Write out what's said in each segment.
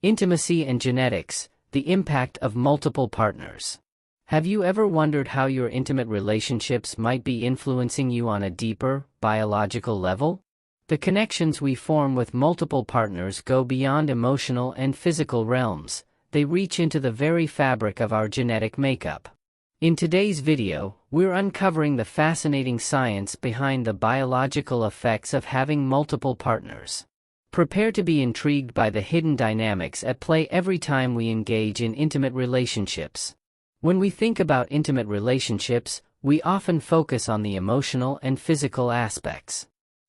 Intimacy and genetics, the impact of multiple partners. Have you ever wondered how your intimate relationships might be influencing you on a deeper, biological level? The connections we form with multiple partners go beyond emotional and physical realms. They reach into the very fabric of our genetic makeup. In today's video, we're uncovering the fascinating science behind the biological effects of having multiple partners. Prepare to be intrigued by the hidden dynamics at play every time we engage in intimate relationships. When we think about intimate relationships, we often focus on the emotional and physical aspects.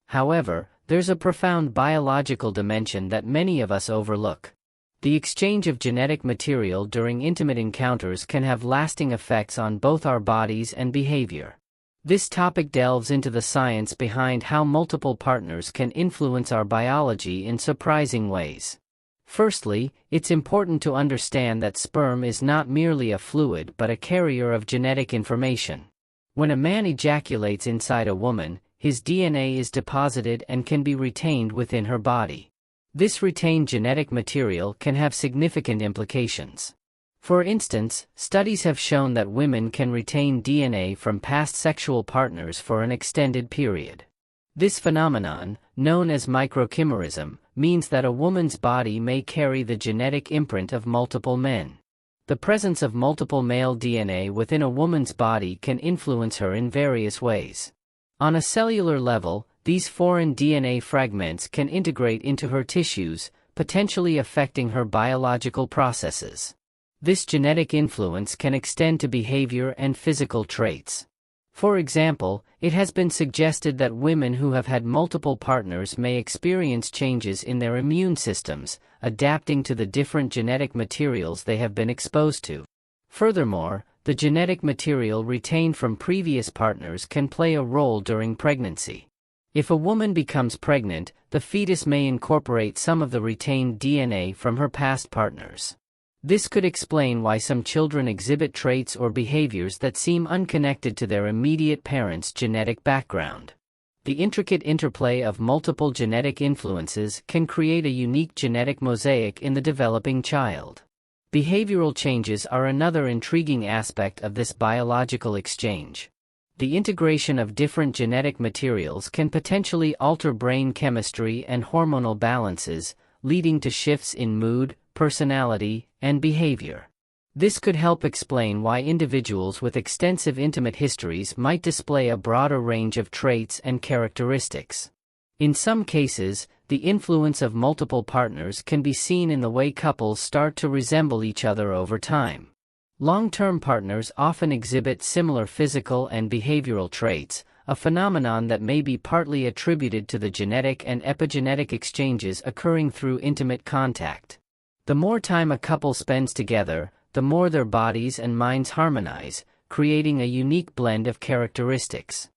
However, there's a profound biological dimension that many of us overlook. The exchange of genetic material during intimate encounters can have lasting effects on both our bodies and behavior. This topic delves into the science behind how multiple partners can influence our biology in surprising ways. Firstly, it's important to understand that sperm is not merely a fluid but a carrier of genetic information. When a man ejaculates inside a woman, his DNA is deposited and can be retained within her body. This retained genetic material can have significant implications. For instance, studies have shown that women can retain DNA from past sexual partners for an extended period. This phenomenon, known as microchimerism, means that a woman's body may carry the genetic imprint of multiple men. The presence of multiple male DNA within a woman's body can influence her in various ways. On a cellular level, these foreign DNA fragments can integrate into her tissues, potentially affecting her biological processes. This genetic influence can extend to behavior and physical traits. For example, it has been suggested that women who have had multiple partners may experience changes in their immune systems, adapting to the different genetic materials they have been exposed to. Furthermore, the genetic material retained from previous partners can play a role during pregnancy. If a woman becomes pregnant, the fetus may incorporate some of the retained DNA from her past partners. This could explain why some children exhibit traits or behaviors that seem unconnected to their immediate parents' genetic background. The intricate interplay of multiple genetic influences can create a unique genetic mosaic in the developing child. Behavioral changes are another intriguing aspect of this biological exchange. The integration of different genetic materials can potentially alter brain chemistry and hormonal balances, leading to shifts in mood, personality, and behavior. This could help explain why individuals with extensive intimate histories might display a broader range of traits and characteristics. In some cases, the influence of multiple partners can be seen in the way couples start to resemble each other over time. Long-term partners often exhibit similar physical and behavioral traits, a phenomenon that may be partly attributed to the genetic and epigenetic exchanges occurring through intimate contact. The more time a couple spends together, the more their bodies and minds harmonize, creating a unique blend of characteristics.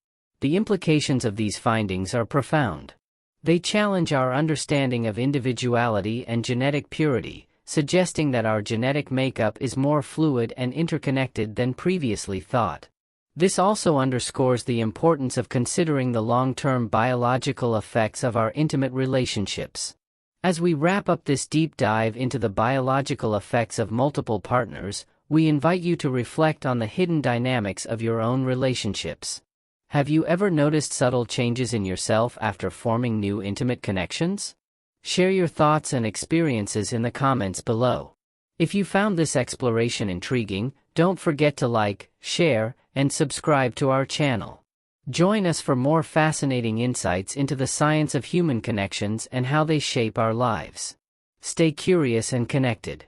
The implications of these findings are profound. They challenge our understanding of individuality and genetic purity, suggesting that our genetic makeup is more fluid and interconnected than previously thought. This also underscores the importance of considering the long-term biological effects of our intimate relationships. As we wrap up this deep dive into the biological effects of multiple partners, we invite you to reflect on the hidden dynamics of your own relationships. Have you ever noticed subtle changes in yourself after forming new intimate connections? Share your thoughts and experiences in the comments below. If you found this exploration intriguing, don't forget to like, share, and subscribe to our channel. Join us for more fascinating insights into the science of human connections and how they shape our lives. Stay curious and connected.